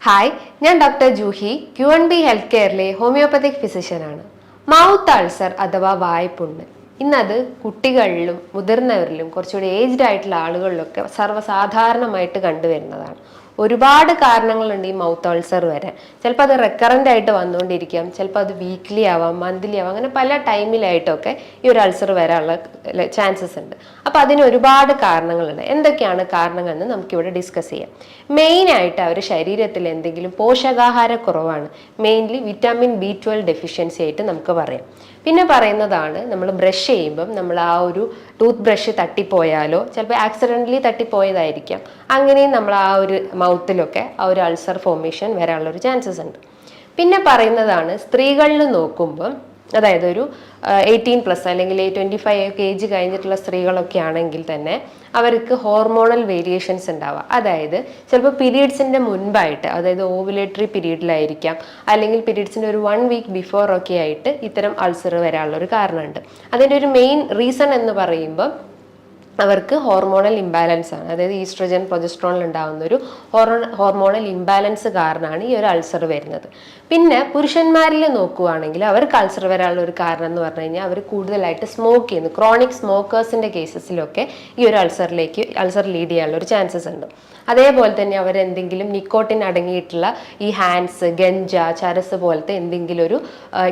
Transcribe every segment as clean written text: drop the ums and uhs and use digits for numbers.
Hi, ഞാൻ doctor Juhi Q&B health കെയറിലെ homeopathic ഫിസിഷ്യനാണ്. മൗത്ത് അൾസർ അഥവാ വായ്പുണ്ണ് ഇന്നത് കുട്ടികളിലും മുതിർന്നവരിലും കുറച്ചുകൂടി ഏജ്ഡ് ആയിട്ടുള്ള ആളുകളിലൊക്കെ സർവ്വസാധാരണമായിട്ട് കണ്ടുവരുന്നതാണ്. ഒരുപാട് കാരണങ്ങളുണ്ട് ഈ മൗത്ത് അൾസർ വരാൻ. ചിലപ്പോൾ അത് റെക്കറൻ്റ് ആയിട്ട് വന്നുകൊണ്ടിരിക്കാം, ചിലപ്പോൾ അത് വീക്ക്ലി ആവാം, മന്ത്ലി ആവാം, അങ്ങനെ പല ടൈമിലായിട്ടൊക്കെ ഈ ഒരു അൾസർ വരാനുള്ള ചാൻസസ് ഉണ്ട്. അപ്പോൾ അതിന് ഒരുപാട് കാരണങ്ങളുണ്ട്. എന്തൊക്കെയാണ് കാരണങ്ങൾ എന്ന് നമുക്കിവിടെ ഡിസ്കസ് ചെയ്യാം. മെയിനായിട്ട് അവർ ശരീരത്തിൽ എന്തെങ്കിലും പോഷകാഹാരക്കുറവാണ്, മെയിൻലി വിറ്റാമിൻ B12 ഡെഫിഷ്യൻസി ആയിട്ട് നമുക്ക് പറയാം. പിന്നെ പറയുന്നതാണ് നമ്മൾ ബ്രഷ് ചെയ്യുമ്പം നമ്മൾ ആ ഒരു ടൂത്ത് ബ്രഷ് തട്ടിപ്പോയാലോ ചിലപ്പോൾ ആക്സിഡൻ്റലി തട്ടിപ്പോയതായിരിക്കാം, അങ്ങനെയും നമ്മൾ ആ ഒരു മൗത്തിലൊക്കെ ആ ഒരു അൾസർ ഫോർമേഷൻ വരാനുള്ളൊരു ചാൻസസ് ഉണ്ട്. പിന്നെ പറയുന്നതാണ് സ്ത്രീകളിൽ നോക്കുമ്പം, അതായത് ഒരു 18+ അല്ലെങ്കിൽ 25 ഏജ് കഴിഞ്ഞിട്ടുള്ള സ്ത്രീകളൊക്കെ ആണെങ്കിൽ തന്നെ അവർക്ക് ഹോർമോണൽ വേരിയേഷൻസ് ഉണ്ടാവുക. അതായത് ചിലപ്പോൾ പീരീഡ്സിൻ്റെ മുൻപായിട്ട്, അതായത് ഓവുലേറ്ററി പീരീഡിലായിരിക്കാം, അല്ലെങ്കിൽ പീരീഡ്സിൻ്റെ ഒരു 1 വീക്ക് ബിഫോർ ഒക്കെ ആയിട്ട് ഇത്തരം അൾസർ വരാനുള്ളൊരു കാരണമുണ്ട്. അതിൻ്റെ ഒരു മെയിൻ റീസൺ എന്ന് പറയുമ്പോൾ അവർക്ക് ഹോർമോണൽ ഇംബാലൻസ് ആണ്. അതായത് ഈസ്ട്രജൻ പ്രൊജസ്ട്രോണിൽ ഉണ്ടാകുന്ന ഒരു ഹോർമോണൽ ഇംബാലൻസ് കാരണമാണ് ഈ ഒരു അൾസർ വരുന്നത്. പിന്നെ പുരുഷന്മാരിൽ നോക്കുകയാണെങ്കിൽ അവർക്ക് അൾസർ വരാനുള്ള ഒരു കാരണം എന്ന് പറഞ്ഞു കഴിഞ്ഞാൽ അവർ കൂടുതലായിട്ട് സ്മോക്ക് ചെയ്യുന്നു. ക്രോണിക് സ്മോക്കേഴ്സിൻ്റെ കേസസിലൊക്കെ ഈ ഒരു അൾസർ ലീഡ് ചെയ്യാനുള്ള ഒരു ചാൻസസ് ഉണ്ട്. അതേപോലെ തന്നെ അവരെന്തെങ്കിലും നിക്കോട്ടിൻ അടങ്ങിയിട്ടുള്ള ഈ ഹാൻഡ്സ്, ഗഞ്ച, ചരസ് പോലത്തെ എന്തെങ്കിലും ഒരു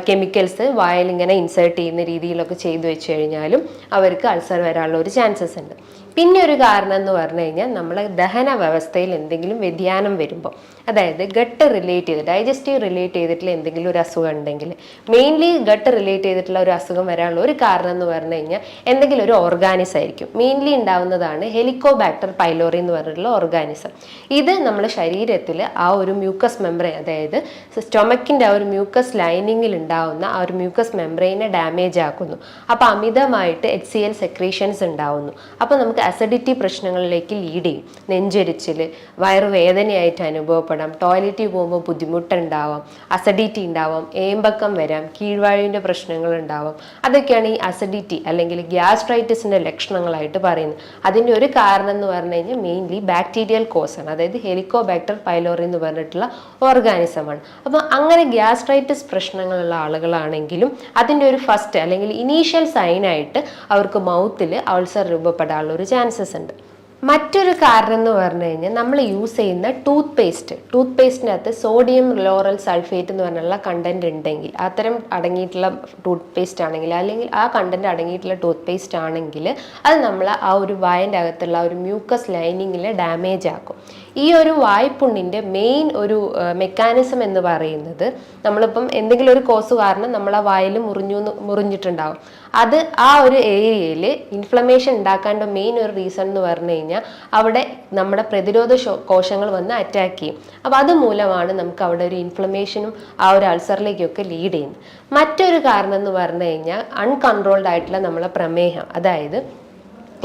കെമിക്കൽസ് വായിലിങ്ങനെ ഇൻസേർട്ട് ചെയ്യുന്ന രീതിയിലൊക്കെ ചെയ്തു വെച്ച് കഴിഞ്ഞാലും അവർക്ക് അൾസർ വരാനുള്ള ഒരു ചാൻസസ് ഉണ്ട്. പിന്നെ ഒരു കാരണം എന്ന് പറഞ്ഞു കഴിഞ്ഞാൽ നമ്മളെ ദഹന വ്യവസ്ഥയിൽ എന്തെങ്കിലും വ്യതിയാനം വരുമ്പോൾ, അതായത് ഗട്ട് റിലേറ്റ് ചെയ്ത്, ഡൈജസ്റ്റീവ് റിലേറ്റ് ചെയ്തിട്ടുള്ള എന്തെങ്കിലും ഒരു അസുഖം ഉണ്ടെങ്കിൽ, മെയിൻലി ഗട്ട് റിലേറ്റ് ചെയ്തിട്ടുള്ള ഒരു അസുഖം വരാനുള്ള ഒരു കാരണം എന്ന് പറഞ്ഞു കഴിഞ്ഞാൽ എന്തെങ്കിലും ഒരു ഓർഗാനിസം ആയിരിക്കും. മെയിൻലി ഉണ്ടാവുന്നതാണ് ഹെലിക്കോബാക്ടർ പൈലോറി എന്ന് പറഞ്ഞിട്ടുള്ള ഓർഗാനിസം. ഇത് നമ്മുടെ ശരീരത്തിൽ ആ ഒരു മ്യൂക്കസ് മെംബ്രെയിൻ, അതായത് സ്റ്റൊമക്കിൻ്റെ ആ ഒരു മ്യൂക്കസ് ലൈനിങ്ങിൽ ഉണ്ടാവുന്ന ആ ഒരു മ്യൂക്കസ് മെംബ്രെയിനെ ഡാമേജ് ആക്കുന്നു. അപ്പോൾ അമിതമായിട്ട് HCl സെക്രീഷൻസ് ഉണ്ടാവുന്നു. അപ്പോൾ നമുക്ക് അസിഡിറ്റി പ്രശ്നങ്ങളിലേക്ക് ലീഡ് ചെയ്യും. നെഞ്ചരിച്ചിൽ, വയറുവേദനയായിട്ട് അനുഭവപ്പെടാം, ടോയ്ലറ്റിൽ പോകുമ്പോൾ ബുദ്ധിമുട്ടുണ്ടാവാം, അസിഡിറ്റി ഉണ്ടാവാം, ഏമ്പക്കം വരാം, കീഴ്വാഴുവിൻ്റെ പ്രശ്നങ്ങൾ ഉണ്ടാവാം. അതൊക്കെയാണ് ഈ അസിഡിറ്റി അല്ലെങ്കിൽ ഗ്യാസ്ട്രൈറ്റിസിൻ്റെ ലക്ഷണങ്ങളായിട്ട് പറയുന്നത്. അതിൻ്റെ ഒരു കാരണം എന്ന് പറഞ്ഞു കഴിഞ്ഞാൽ മെയിൻലി ബാക്ടീരിയൽ കോസ് ആണ്, അതായത് ഹെലിക്കോബാക്ടർ പൈലോറി എന്ന് പറഞ്ഞിട്ടുള്ള ഓർഗാനിസമാണ്. അപ്പോൾ അങ്ങനെ ഗ്യാസ്ട്രൈറ്റിസ് പ്രശ്നങ്ങളുള്ള ആളുകളാണെങ്കിലും അതിൻ്റെ ഒരു ഫസ്റ്റ് അല്ലെങ്കിൽ ഇനീഷ്യൽ സൈനായിട്ട് അവർക്ക് മൗത്തിൽ അൾസർ രൂപപ്പെടാനുള്ള ഒരു ചാൻസസ് ഉണ്ട്. മറ്റൊരു കാരണം എന്ന് പറഞ്ഞു കഴിഞ്ഞാൽ നമ്മൾ യൂസ് ചെയ്യുന്ന ടൂത്ത് പേസ്റ്റിൻ്റെ അകത്ത് സോഡിയം ലോറൽ സൾഫേറ്റ് എന്ന് പറഞ്ഞുള്ള കണ്ടന്റ് ഉണ്ടെങ്കിൽ, അത്തരം അടങ്ങിയിട്ടുള്ള ടൂത്ത് പേസ്റ്റ് ആണെങ്കിൽ, അല്ലെങ്കിൽ ആ കണ്ടന്റ് അടങ്ങിയിട്ടുള്ള ടൂത്ത് പേസ്റ്റ് ആണെങ്കിൽ അത് നമ്മൾ ആ ഒരു വായൻ്റെ അകത്തുള്ള ഒരു മ്യൂക്കസ് ലൈനിങ്ങിൽ ഡാമേജ് ആക്കും. ഈ ഒരു വായ്പുണ്ണിൻ്റെ മെയിൻ ഒരു മെക്കാനിസം എന്ന് പറയുന്നത്, നമ്മളിപ്പം എന്തെങ്കിലും ഒരു കോസ് കാരണം നമ്മൾ ആ വായിൽ മുറിഞ്ഞിട്ടുണ്ടാവും. അത് ആ ഒരു ഏരിയയിൽ ഇൻഫ്ലമേഷൻ ഉണ്ടാക്കാൻ്റെ മെയിൻ ഒരു റീസൺ എന്ന് പറഞ്ഞു കഴിഞ്ഞാൽ അവിടെ നമ്മുടെ പ്രതിരോധ കോശങ്ങൾ വന്ന് അറ്റാക്ക് ചെയ്യും. അപ്പോൾ അതുമൂലമാണ് നമുക്ക് അവിടെ ഒരു ഇൻഫ്ലമേഷനും ആ ഒരു അൾസറിലേക്കൊക്കെ ലീഡ് ചെയ്യുന്നത്. മറ്റൊരു കാരണം എന്ന് പറഞ്ഞു കഴിഞ്ഞാൽ അൺകൺട്രോൾഡ് ആയിട്ടുള്ള നമ്മളെ പ്രമേഹം. അതായത്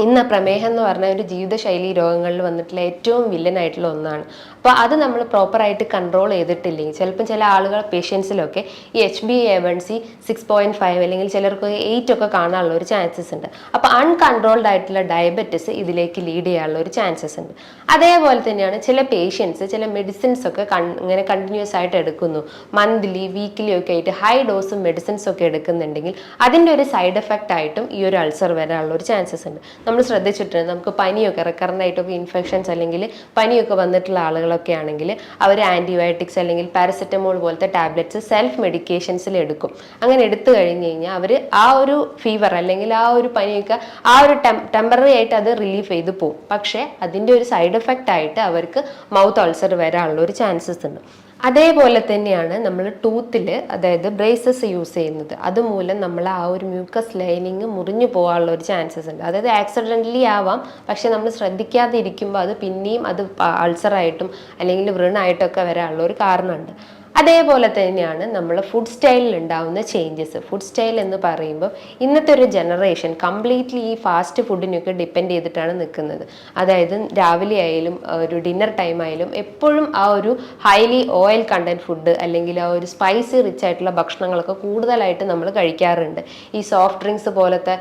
ഇന്ന് പ്രമേഹം എന്ന് പറഞ്ഞാൽ ഒരു ജീവിതശൈലി രോഗങ്ങളിൽ വന്നിട്ടുള്ള ഏറ്റവും വില്ലനായിട്ടുള്ള ഒന്നാണ്. അപ്പോൾ അത് നമ്മൾ പ്രോപ്പറായിട്ട് കൺട്രോൾ ചെയ്തിട്ടില്ലെങ്കിൽ ചിലപ്പോൾ ചില ആളുകൾ പേഷ്യൻസിലൊക്കെ ഈ HbA1c 6.5 അല്ലെങ്കിൽ ചിലർക്ക് 8 ഒക്കെ കാണാനുള്ള ഒരു ചാൻസസ് ഉണ്ട്. അപ്പോൾ അൺകൺട്രോൾഡ് ആയിട്ടുള്ള ഡയബറ്റിസ് ഇതിലേക്ക് ലീഡ് ചെയ്യാനുള്ള ഒരു ചാൻസസ് ഉണ്ട്. അതേപോലെ തന്നെയാണ് ചില പേഷ്യൻസ് ചില മെഡിസിൻസ് ഒക്കെ ഇങ്ങനെ കണ്ടിന്യൂസ് ആയിട്ട് എടുക്കുന്നു, മന്ത്ലി വീക്ക്ലി ഒക്കെ ആയിട്ട് ഹൈ ഡോസ് മെഡിസിൻസ് ഒക്കെ എടുക്കുന്നുണ്ടെങ്കിൽ അതിൻ്റെ ഒരു സൈഡ് എഫക്റ്റ് ആയിട്ടും ഈ ഒരു അൾസർ വരാനുള്ള ഒരു ചാൻസസ് ഉണ്ട്. നമ്മൾ ശ്രദ്ധിച്ചിട്ടുണ്ട്, നമുക്ക് പനിയൊക്കെ റെക്കറൻ്റായിട്ടൊക്കെ ഇൻഫെക്ഷൻസ് അല്ലെങ്കിൽ പനിയൊക്കെ വന്നിട്ടുള്ള ആളുകളൊക്കെ ആണെങ്കിൽ അവർ ആൻറ്റിബയോട്ടിക്സ് അല്ലെങ്കിൽ പാരസെറ്റമോൾ പോലത്തെ ടാബ്ലറ്റ്സ് സെൽഫ് മെഡിക്കേഷൻസിൽ എടുക്കും. അങ്ങനെ എടുത്തു കഴിഞ്ഞ് കഴിഞ്ഞാൽ അവർ ആ ഒരു ഫീവർ അല്ലെങ്കിൽ ആ ഒരു പനിയൊക്കെ ആ ഒരു ടെമ്പററി ആയിട്ട് അത് റിലീഫ് ചെയ്ത് പോകും. പക്ഷേ അതിൻ്റെ ഒരു സൈഡ് എഫക്റ്റ് ആയിട്ട് അവർക്ക് മൗത്ത് അൾസർ വരാനുള്ള ഒരു ചാൻസസ് ഉണ്ട്. അതേപോലെ തന്നെയാണ് നമ്മൾ ടൂത്തിൽ, അതായത് ബ്രേസസ് യൂസ് ചെയ്യുന്നത്, അതുമൂലം നമ്മൾ ആ ഒരു മ്യൂക്കസ് ലൈനിങ് മുറിഞ്ഞു പോകാനുള്ള ഒരു ചാൻസസ് ഉണ്ട്. അതായത് ആക്സിഡൻ്റലി ആവാം, പക്ഷെ നമ്മൾ ശ്രദ്ധിക്കാതെ ഇരിക്കുമ്പോൾ അത് പിന്നെയും അത് അൾസറായിട്ടും അല്ലെങ്കിൽ വ്രണായിട്ടൊക്കെ വരാനുള്ള ഒരു കാരണമുണ്ട്. അതേപോലെ തന്നെയാണ് നമ്മൾ ഫുഡ് സ്റ്റൈലിൽ ഉണ്ടാവുന്ന ചേഞ്ചസ്. ഫുഡ് സ്റ്റൈൽ എന്ന് പറയുമ്പോൾ ഇന്നത്തെ ഒരു ജനറേഷൻ കംപ്ലീറ്റ്ലി ഈ ഫാസ്റ്റ് ഫുഡിനൊക്കെ ഡിപ്പെൻഡ് ചെയ്തിട്ടാണ് നിൽക്കുന്നത്. അതായത് രാവിലെ ആയാലും ഒരു ഡിന്നർ ടൈം ആയാലും എപ്പോഴും ആ ഒരു ഹൈലി ഓയിൽ കണ്ടന്റ് ഫുഡ് അല്ലെങ്കിൽ ആ ഒരു സ്പൈസി റിച്ച് ആയിട്ടുള്ള ഭക്ഷണങ്ങളൊക്കെ കൂടുതലായിട്ട് നമ്മൾ കഴിക്കാറുണ്ട്. ഈ സോഫ്റ്റ് ഡ്രിങ്ക്സ് പോലത്തെ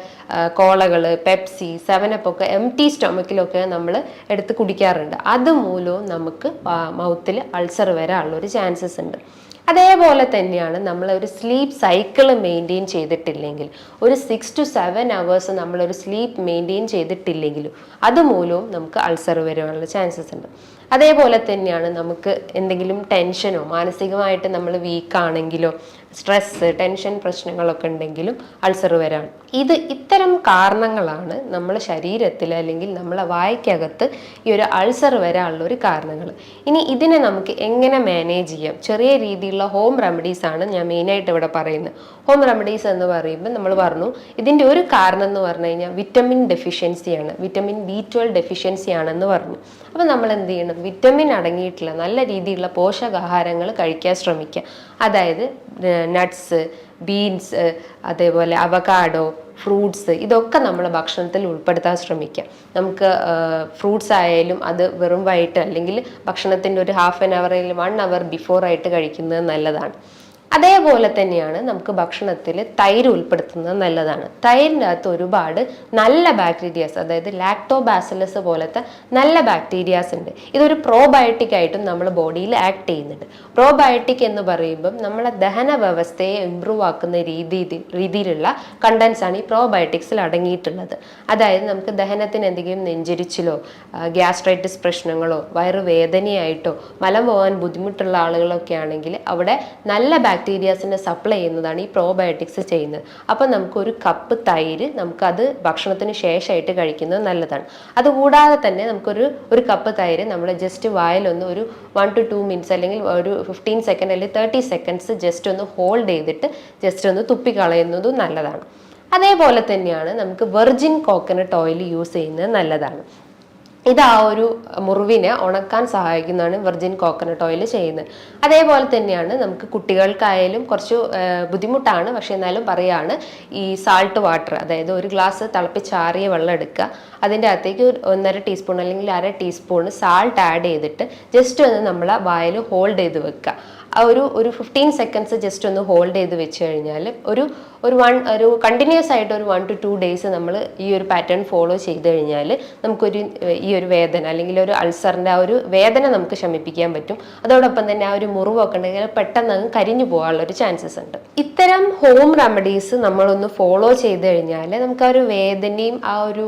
കോളകൾ, പെപ്സി, 7up ഒക്കെ എംപ്റ്റി സ്റ്റൊമക്കിലൊക്കെ നമ്മൾ എടുത്ത് കുടിക്കാറുണ്ട്. അതുമൂലവും നമുക്ക് മൗത്തിൽ അൾസർ വരാനുള്ള ഒരു ചാൻസസ് ഉണ്ട്. അതേപോലെ തന്നെയാണ് നമ്മൾ ഒരു സ്ലീപ്പ് സൈക്കിൾ മെയിൻറ്റെയിൻ ചെയ്തിട്ടില്ലെങ്കിൽ, ഒരു 6 to 7 hours നമ്മളൊരു സ്ലീപ്പ് മെയിൻറ്റെയിൻ ചെയ്തിട്ടില്ലെങ്കിലും അതുമൂലവും നമുക്ക് അൾസർ വരാനുള്ള ചാൻസസ് ഉണ്ട്. അതേപോലെ തന്നെയാണ് നമുക്ക് എന്തെങ്കിലും ടെൻഷനോ മാനസികമായിട്ട് നമ്മൾ വീക്കാണെങ്കിലോ സ്ട്രെസ്, ടെൻഷൻ പ്രശ്നങ്ങളൊക്കെ ഉണ്ടെങ്കിലും അൾസർ വരാൻ. ഇത്തരം കാരണങ്ങളാണ് നമ്മളെ ശരീരത്തിൽ അല്ലെങ്കിൽ നമ്മളെ വായ്ക്കകത്ത് ഈ ഒരു അൾസർ വരാനുള്ള ഒരു കാരണങ്ങൾ. ഇനി ഇതിനെ നമുക്ക് എങ്ങനെ മാനേജ് ചെയ്യാം? ചെറിയ രീതിയിലുള്ള ഹോം റെമഡീസ് ആണ് ഞാൻ മെയിനായിട്ട് ഇവിടെ പറയുന്നത്. ഹോം റെമഡീസ് എന്ന് പറയുമ്പോൾ നമ്മൾ പറഞ്ഞു ഇതിൻ്റെ ഒരു കാരണം എന്ന് പറഞ്ഞു കഴിഞ്ഞാൽ വിറ്റമിൻ ഡെഫിഷ്യൻസിയാണ്, വിറ്റമിൻ B12 ഡെഫിഷ്യൻസി ആണെന്ന് പറഞ്ഞു. അപ്പോൾ നമ്മൾ എന്ത് ചെയ്യണം? വിറ്റമിൻ അടങ്ങിയിട്ടുള്ള നല്ല രീതിയിലുള്ള പോഷകാഹാരങ്ങൾ കഴിക്കാൻ ശ്രമിക്കുക. അതായത് നട്ട്സ്, ബീൻസ്, അതേപോലെ അവകാഡോ, ഫ്രൂട്ട്സ്, ഇതൊക്കെ നമ്മൾ ഭക്ഷണത്തിൽ ഉൾപ്പെടുത്താൻ ശ്രമിക്കാം. നമുക്ക് ഫ്രൂട്ട്സ് ആയാലും അത് വെറും വൈകിട്ട് അല്ലെങ്കിൽ ഭക്ഷണത്തിൻ്റെ ഒരു ഹാഫ് ആൻ അവർ അല്ലെങ്കിൽ 1 hour ബിഫോർ ആയിട്ട് കഴിക്കുന്നത് നല്ലതാണ്. അതേപോലെ തന്നെയാണ് നമുക്ക് ഭക്ഷണത്തിൽ തൈര് ഉൾപ്പെടുത്തുന്നത് നല്ലതാണ്. തൈരിൻ്റെ അകത്ത് ഒരുപാട് നല്ല ബാക്ടീരിയാസ്, അതായത് ലാക്ടോബാസിലസ് പോലത്തെ നല്ല ബാക്ടീരിയാസ് ഉണ്ട്. ഇതൊരു പ്രോബയോട്ടിക് ആയിട്ടും നമ്മുടെ ബോഡിയിൽ ആക്ട് ചെയ്യുന്നുണ്ട്. പ്രോബയോട്ടിക് എന്ന് പറയുമ്പം നമ്മളെ ദഹന വ്യവസ്ഥയെ ഇമ്പ്രൂവ് ആക്കുന്ന രീതിയിലുള്ള കണ്ടൻസ് ആണ് ഈ പ്രോബയോട്ടിക്സിൽ അടങ്ങിയിട്ടുള്ളത്. അതായത് നമുക്ക് ദഹനത്തിന് എന്തെങ്കിലും നെഞ്ചരിച്ചിലോ ഗ്യാസ്ട്രൈറ്റിസ് പ്രശ്നങ്ങളോ വയറുവേദനയായിട്ടോ മലം പോകാൻ ബുദ്ധിമുട്ടുള്ള ആളുകളൊക്കെ ആണെങ്കിൽ അവിടെ നല്ല ബാക്ടീരിയാസിനെ സപ്ലൈ ചെയ്യുന്നതാണ് ഈ പ്രോബയോട്ടിക്സ് ചെയ്യുന്നത്. അപ്പം നമുക്കൊരു കപ്പ് തൈര് നമുക്കത് ഭക്ഷണത്തിന് ശേഷമായിട്ട് കഴിക്കുന്നത് നല്ലതാണ്. അതുകൂടാതെ തന്നെ ഒരു കപ്പ് തൈര് നമ്മൾ ജസ്റ്റ് വായിലൊന്ന് ഒരു 1 to 2 minutes അല്ലെങ്കിൽ ഒരു 15 seconds അല്ലെങ്കിൽ 30 seconds ജസ്റ്റ് ഒന്ന് ഹോൾഡ് ചെയ്തിട്ട് ജസ്റ്റ് ഒന്ന് തുപ്പിക്കളയുന്നതും നല്ലതാണ്. അതേപോലെ തന്നെയാണ് നമുക്ക് വെർജിൻ കോക്കനട്ട് ഓയിൽ യൂസ് ചെയ്യുന്നത് നല്ലതാണ്. ഇത് ആ ഒരു മുറിവിനെ ഉണക്കാൻ സഹായിക്കുന്നതാണ് വെർജിൻ കോക്കനട്ട് ഓയിൽ ചെയ്യുന്നത്. അതേപോലെ തന്നെയാണ് നമുക്ക് കുട്ടികൾക്കായാലും കുറച്ച് ബുദ്ധിമുട്ടാണ്, പക്ഷെ എന്നാലും പറയാണ് ഈ സാൾട്ട് വാട്ടർ, അതായത് ഒരു ഗ്ലാസ് തിളപ്പിച്ചാറിയ വെള്ളം എടുക്കുക, അതിൻ്റെ അകത്തേക്ക് 1.5 ടീസ്പൂൺ അല്ലെങ്കിൽ 1/2 ടീസ്പൂൺ സാൾട്ട് ആഡ് ചെയ്തിട്ട് ജസ്റ്റ് ഒന്ന് നമ്മളെ വായിൽ ഹോൾഡ് ചെയ്ത് വെക്കുക. ആ ഒരു 15 seconds ജസ്റ്റ് ഒന്ന് ഹോൾഡ് ചെയ്ത് വെച്ച് കഴിഞ്ഞാൽ ഒരു കണ്ടിന്യൂസ് ആയിട്ട് ഒരു 1 to 2 days നമ്മൾ ഈ ഒരു പാറ്റേൺ ഫോളോ ചെയ്ത് കഴിഞ്ഞാൽ നമുക്കൊരു ഈ ഒരു വേദന അല്ലെങ്കിൽ ഒരു അൾസറിൻ്റെ ആ ഒരു വേദന നമുക്ക് ശമിപ്പിക്കാൻ പറ്റും. അതോടൊപ്പം തന്നെ ആ ഒരു മുറിവൊക്കെ ഉണ്ടെങ്കിൽ പെട്ടെന്ന് അങ്ങ് കരിഞ്ഞു പോകാനുള്ള ഒരു ചാൻസസ് ഉണ്ട്. ഇത്തരം ഹോം റെമഡീസ് നമ്മളൊന്ന് ഫോളോ ചെയ്ത് കഴിഞ്ഞാൽ നമുക്ക് ആ ഒരു വേദനയും ആ ഒരു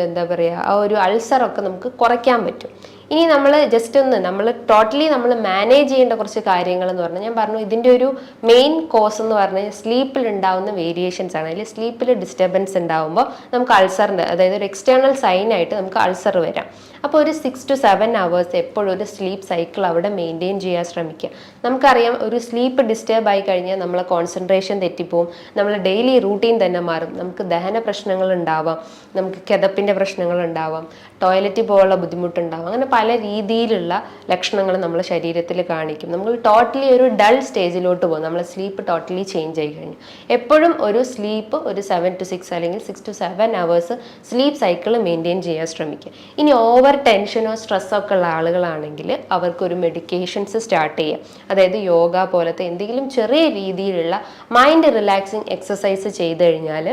എന്താ പറയുക ആ ഒരു അൾസറൊക്കെ നമുക്ക് കുറയ്ക്കാൻ പറ്റും. ഇനി നമ്മൾ ജസ്റ്റ് നമ്മൾ ടോട്ടലി നമ്മൾ മാനേജ് ചെയ്യേണ്ട കുറച്ച് കാര്യങ്ങൾ എന്ന് പറഞ്ഞാൽ ഞാൻ പറഞ്ഞു ഇതിൻ്റെ ഒരു മെയിൻ കോസ് എന്ന് പറഞ്ഞാൽ സ്ലീപ്പിൽ ഉണ്ടാവുന്ന വേരിയേഷൻസ് ആണ്. അല്ലെങ്കിൽ സ്ലീപ്പിൽ ഡിസ്റ്റർബൻസ് ഉണ്ടാകുമ്പോൾ നമുക്ക് അൾസറിൻ്റെ, അതായത് ഒരു എക്സ്റ്റേണൽ സൈൻ ആയിട്ട് നമുക്ക് അൾസർ വരാം. അപ്പോൾ ഒരു 6 to 7 hours എപ്പോഴും ഒരു സ്ലീപ്പ് സൈക്കിൾ അവിടെ മെയിൻറ്റെയിൻ ചെയ്യാൻ ശ്രമിക്കുക. നമുക്കറിയാം ഒരു സ്ലീപ്പ് ഡിസ്റ്റർബ് ആയി കഴിഞ്ഞാൽ നമ്മളെ കോൺസെൻട്രേഷൻ തെറ്റിപ്പോവും, നമ്മളെ ഡെയിലി റൂട്ടീൻ തന്നെ മാറും, നമുക്ക് ദഹന പ്രശ്നങ്ങൾ ഉണ്ടാവാം, നമുക്ക് കിതപ്പിൻ്റെ പ്രശ്നങ്ങൾ ഉണ്ടാവാം, ടോയ്ലറ്റിൽ പോകാനുള്ള ബുദ്ധിമുട്ടുണ്ടാവും. അങ്ങനെ പല രീതിയിലുള്ള ലക്ഷണങ്ങൾ നമ്മുടെ ശരീരത്തിൽ കാണിക്കും. നമ്മൾ ടോട്ടലി ഒരു ഡൾ സ്റ്റേജിലോട്ട് പോകും, നമ്മളെ സ്ലീപ്പ് ടോട്ടലി ചേഞ്ച് ആയി കഴിഞ്ഞു. എപ്പോഴും ഒരു സ്ലീപ്പ് ഒരു 7 to 6 അല്ലെങ്കിൽ 6 to 7 hours sleep cycle maintain ചെയ്യാൻ ശ്രമിക്കുക. ഇനി ഓവർ ടെൻഷനോ സ്ട്രെസ്സോ ഒക്കെ ഉള്ള ആളുകളാണെങ്കിൽ അവർക്കൊരു മെഡിക്കേഷൻസ് സ്റ്റാർട്ട് ചെയ്യാം. അതായത് യോഗ പോലത്തെ എന്തെങ്കിലും ചെറിയ രീതിയിലുള്ള മൈൻഡ് റിലാക്സിങ് എക്സസൈസ് ചെയ്ത് കഴിഞ്ഞാൽ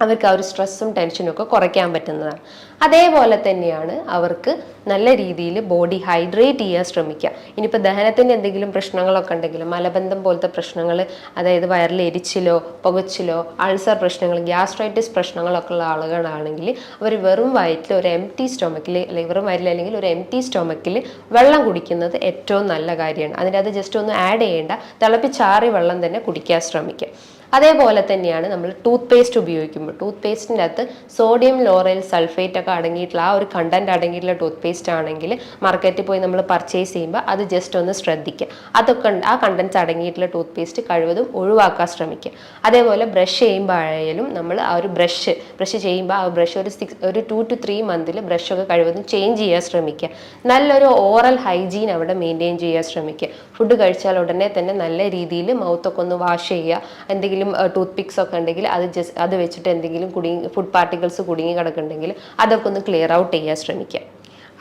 അവർക്ക് ആ ഒരു സ്ട്രെസ്സും ടെൻഷനും ഒക്കെ കുറയ്ക്കാൻ പറ്റുന്നതാണ്. അതേപോലെ തന്നെയാണ് അവർക്ക് നല്ല രീതിയിൽ ബോഡി ഹൈഡ്രേറ്റ് ചെയ്യാൻ ശ്രമിക്കുക. ഇനിയിപ്പോൾ ദഹനത്തിൻ്റെ എന്തെങ്കിലും പ്രശ്നങ്ങളൊക്കെ ഉണ്ടെങ്കിലും മലബന്ധം പോലത്തെ പ്രശ്നങ്ങൾ, അതായത് വയറിൽ എരിച്ചിലോ പുകച്ചിലോ അൾസർ പ്രശ്നങ്ങൾ, ഗ്യാസ്ട്രൈറ്റിസ് പ്രശ്നങ്ങളൊക്കെ ഉള്ള ആളുകളാണെങ്കിൽ അവർ വെറും വയറ്റിൽ ഒരു എംപ്റ്റി സ്റ്റൊമക്കിൽ അല്ലെങ്കിൽ വെറും വയറ്റിൽ അല്ലെങ്കിൽ ഒരു എംപ്റ്റി സ്റ്റൊമക്കിൽ വെള്ളം കുടിക്കുന്നത് ഏറ്റവും നല്ല കാര്യമാണ്. അതിൻ്റെ അത് ജസ്റ്റ് ഒന്ന് ആഡ് ചെയ്യേണ്ട, തിളപ്പിച്ചാറിയ വെള്ളം തന്നെ കുടിക്കാൻ ശ്രമിക്കുക. അതേപോലെ തന്നെയാണ് നമ്മൾ ടൂത്ത് പേസ്റ്റ് ഉപയോഗിക്കുമ്പോൾ ടൂത്ത് പേസ്റ്റിൻ്റെ അകത്ത് സോഡിയം ലോറൈൽ സൾഫേറ്റ് ഒക്കെ അടങ്ങിയിട്ടുള്ള ആ ഒരു കണ്ടന്റ് അടങ്ങിയിട്ടുള്ള ടൂത്ത് പേസ്റ്റ് ആണെങ്കിൽ മാർക്കറ്റിൽ പോയി നമ്മൾ പർച്ചേസ് ചെയ്യുമ്പോൾ അത് ജസ്റ്റ് ഒന്ന് ശ്രദ്ധിക്കുക. അതൊക്കെ ആ കണ്ടന്റ്സ് അടങ്ങിയിട്ടുള്ള ടൂത്ത് പേസ്റ്റ് കഴിവതും ഒഴിവാക്കാൻ ശ്രമിക്കുക. അതേപോലെ ബ്രഷ് ചെയ്യുമ്പോഴായാലും നമ്മൾ ആ ഒരു ബ്രഷ് ചെയ്യുമ്പോൾ ആ ബ്രഷ് ഒരു 2 to 3 മന്തിൽ ബ്രഷൊക്കെ കഴിവതും ചേഞ്ച് ചെയ്യാൻ ശ്രമിക്കുക. നല്ലൊരു ഓറൽ ഹൈജീൻ അവിടെ മെയിൻറ്റെയിൻ ചെയ്യാൻ ശ്രമിക്കുക. ഫുഡ് കഴിച്ചാൽ ഉടനെ തന്നെ നല്ല രീതിയിൽ മൗത്തൊക്കെ ഒന്ന് വാഷ് ചെയ്യുക. എന്തെങ്കിലും ടൂത്ത് പിക്സ് ഒക്കെ ഉണ്ടെങ്കിൽ അത് വെച്ചിട്ട് എന്തെങ്കിലും ഫുഡ് പാർട്ടിക്കിൾസ് കുടുങ്ങി കിടക്കുന്നുണ്ടെങ്കിൽ അതൊക്കെ ഒന്ന് ക്ലിയർ ഔട്ട് ചെയ്യാൻ ശ്രമിക്കുക.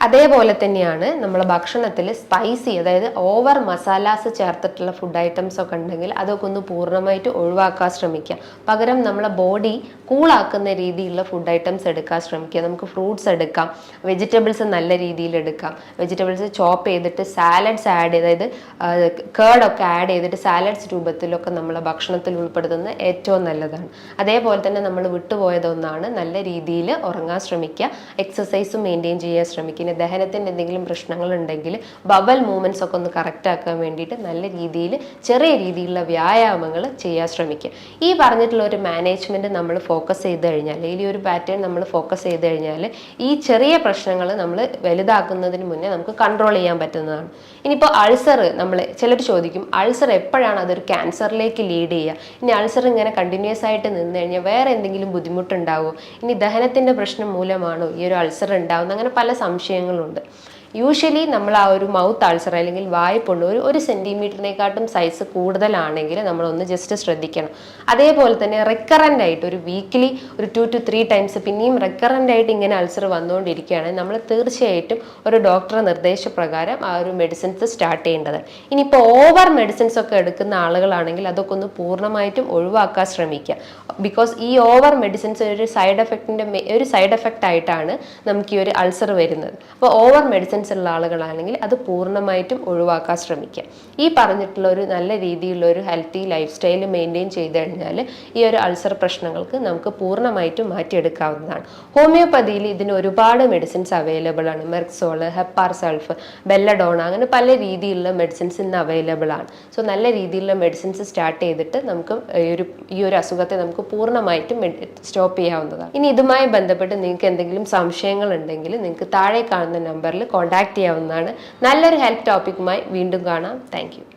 അതേപോലെ തന്നെയാണ് നമ്മളെ ഭക്ഷണത്തിൽ സ്പൈസി, അതായത് ഓവർ മസാലാസ് ചേർത്തിട്ടുള്ള ഫുഡ് ഐറ്റംസ് ഒക്കെ ഉണ്ടെങ്കിൽ അതൊക്കെ ഒന്ന് പൂർണ്ണമായിട്ട് ഒഴിവാക്കാൻ ശ്രമിക്കുക. പകരം നമ്മളെ ബോഡി കൂളാക്കുന്ന രീതിയിലുള്ള ഫുഡ് ഐറ്റംസ് എടുക്കാൻ ശ്രമിക്കുക. നമുക്ക് ഫ്രൂട്ട്സ് എടുക്കാം, വെജിറ്റബിൾസ് നല്ല രീതിയിൽ എടുക്കാം. വെജിറ്റബിൾസ് ചോപ്പ് ചെയ്തിട്ട് സാലഡ്സ് ആഡ് ചെയ്ത്, അതായത് കേർഡൊക്കെ ആഡ് ചെയ്തിട്ട് സാലഡ്സ് രൂപത്തിലൊക്കെ നമ്മളെ ഭക്ഷണത്തിൽ ഉൾപ്പെടുത്തുന്നത് ഏറ്റവും നല്ലതാണ്. അതേപോലെ തന്നെ നമ്മൾ വിട്ടുപോയതൊന്നാണ് നല്ല രീതിയിൽ ഉറങ്ങാൻ ശ്രമിക്കുക, എക്സസൈസും മെയിൻറ്റെയിൻ ചെയ്യാൻ ശ്രമിക്കുക. ദഹനത്തിൻ്റെ എന്തെങ്കിലും പ്രശ്നങ്ങൾ ഉണ്ടെങ്കിൽ ബവൽ മൂവ്മെന്റ്സ് ഒക്കെ ഒന്ന് കറക്റ്റ് ആക്കാൻ വേണ്ടിയിട്ട് നല്ല രീതിയിൽ ചെറിയ രീതിയിലുള്ള വ്യായാമങ്ങൾ ചെയ്യാൻ ശ്രമിക്കുക. ഈ പറഞ്ഞിട്ടുള്ള ഒരു മാനേജ്മെന്റ് നമ്മൾ ഫോക്കസ് ചെയ്ത് കഴിഞ്ഞാൽ, ഈ ഒരു പാറ്റേൺ നമ്മൾ ഫോക്കസ് ചെയ്ത് കഴിഞ്ഞാൽ ഈ ചെറിയ പ്രശ്നങ്ങൾ നമ്മൾ വലുതാക്കുന്നതിന് മുന്നേ നമുക്ക് കൺട്രോൾ ചെയ്യാൻ പറ്റുന്നതാണ്. ഇനിയിപ്പോൾ അൾസർ, നമ്മൾ ചിലർ ചോദിക്കും അൾസർ എപ്പോഴാണ് അതൊരു ക്യാൻസറിലേക്ക് ലീഡ് ചെയ്യുക? ഇനി അൾസർ ഇങ്ങനെ കണ്ടിന്യൂസ് ആയിട്ട് നിന്ന് കഴിഞ്ഞാൽ വേറെ എന്തെങ്കിലും ബുദ്ധിമുട്ടുണ്ടാവുമോ? ഇനി ദഹനത്തിൻ്റെ പ്രശ്നം മൂലമാണോ ഈ ഒരു അൾസർ ഉണ്ടാവുന്നത്? അങ്ങനെ പല സംശയങ്ങളുണ്ട്. യൂഷ്വലി നമ്മൾ ആ ഒരു മൗത്ത് അൾസർ അല്ലെങ്കിൽ വായ്പുണ്ട് ഒരു സെൻറ്റിമീറ്ററിനെക്കാട്ടും സൈസ് കൂടുതലാണെങ്കിൽ നമ്മളൊന്ന് ജസ്റ്റ് ശ്രദ്ധിക്കണം. അതേപോലെ തന്നെ റെക്കറൻ്റ് ആയിട്ട് ഒരു വീക്കിലി ഒരു 2 to 3 ടൈംസ് പിന്നെയും റെക്കറൻ്റ് ആയിട്ട് ഇങ്ങനെ അൾസർ വന്നുകൊണ്ടിരിക്കുകയാണെങ്കിൽ നമ്മൾ തീർച്ചയായിട്ടും ഒരു ഡോക്ടറുടെ നിർദ്ദേശപ്രകാരം ആ ഒരു മെഡിസിൻസ് സ്റ്റാർട്ട് ചെയ്യേണ്ടത്. ഇനിയിപ്പോൾ ഓവർ മെഡിസിൻസ് ഒക്കെ എടുക്കുന്ന ആളുകളാണെങ്കിൽ അതൊക്കെ ഒന്ന് പൂർണ്ണമായിട്ടും ഒഴിവാക്കാൻ ശ്രമിക്കുക. ബിക്കോസ് ഈ ഓവർ മെഡിസിൻസ് ഒരു സൈഡ് എഫക്റ്റ് ആയിട്ടാണ് നമുക്ക് ഈ ഒരു അൾസർ വരുന്നത്. അപ്പോൾ ഓവർ മെഡിസിൻസ് ഉള്ള ആളുകളാണെങ്കിൽ അത് പൂർണ്ണമായിട്ടും ഒഴിവാക്കാൻ ശ്രമിക്കുക. ഈ പറഞ്ഞിട്ടുള്ള ഒരു നല്ല രീതിയിലുള്ള ഒരു ഹെൽത്തി ലൈഫ് സ്റ്റൈൽ മെയിൻറ്റെയിൻ ചെയ്ത് കഴിഞ്ഞാൽ ഈ ഒരു അൾസർ പ്രശ്നങ്ങൾക്ക് നമുക്ക് പൂർണ്ണമായിട്ടും മാറ്റിയെടുക്കാവുന്നതാണ്. ഹോമിയോപ്പതിയിൽ ഇതിന് ഒരുപാട് മെഡിസിൻസ് അവൈലബിൾ ആണ്. മെർക്സോള്, ഹെപ്പാർ സൾഫ്, ബെല്ലഡോണ, അങ്ങനെ പല രീതിയിലുള്ള മെഡിസിൻസ് ഇന്ന് അവൈലബിൾ ആണ്. സോ നല്ല രീതിയിലുള്ള മെഡിസിൻസ് സ്റ്റാർട്ട് ചെയ്തിട്ട് നമുക്ക് ഈ ഒരു അസുഖത്തെ നമുക്ക് പൂർണ്ണമായിട്ടും സ്റ്റോപ്പ് ചെയ്യാവുന്നതാണ്. ഇനി ഇതുമായി ബന്ധപ്പെട്ട് നിങ്ങൾക്ക് എന്തെങ്കിലും സംശയങ്ങൾ ഉണ്ടെങ്കിൽ നിങ്ങൾക്ക് താഴെ കാണുന്ന നമ്പറിൽ കോൺടാക്ട് ചെയ്യാവുന്നതാണ്. നല്ലൊരു ഹെൽത്ത് ടോപ്പിക്കുമായി വീണ്ടും കാണാം. Thank you.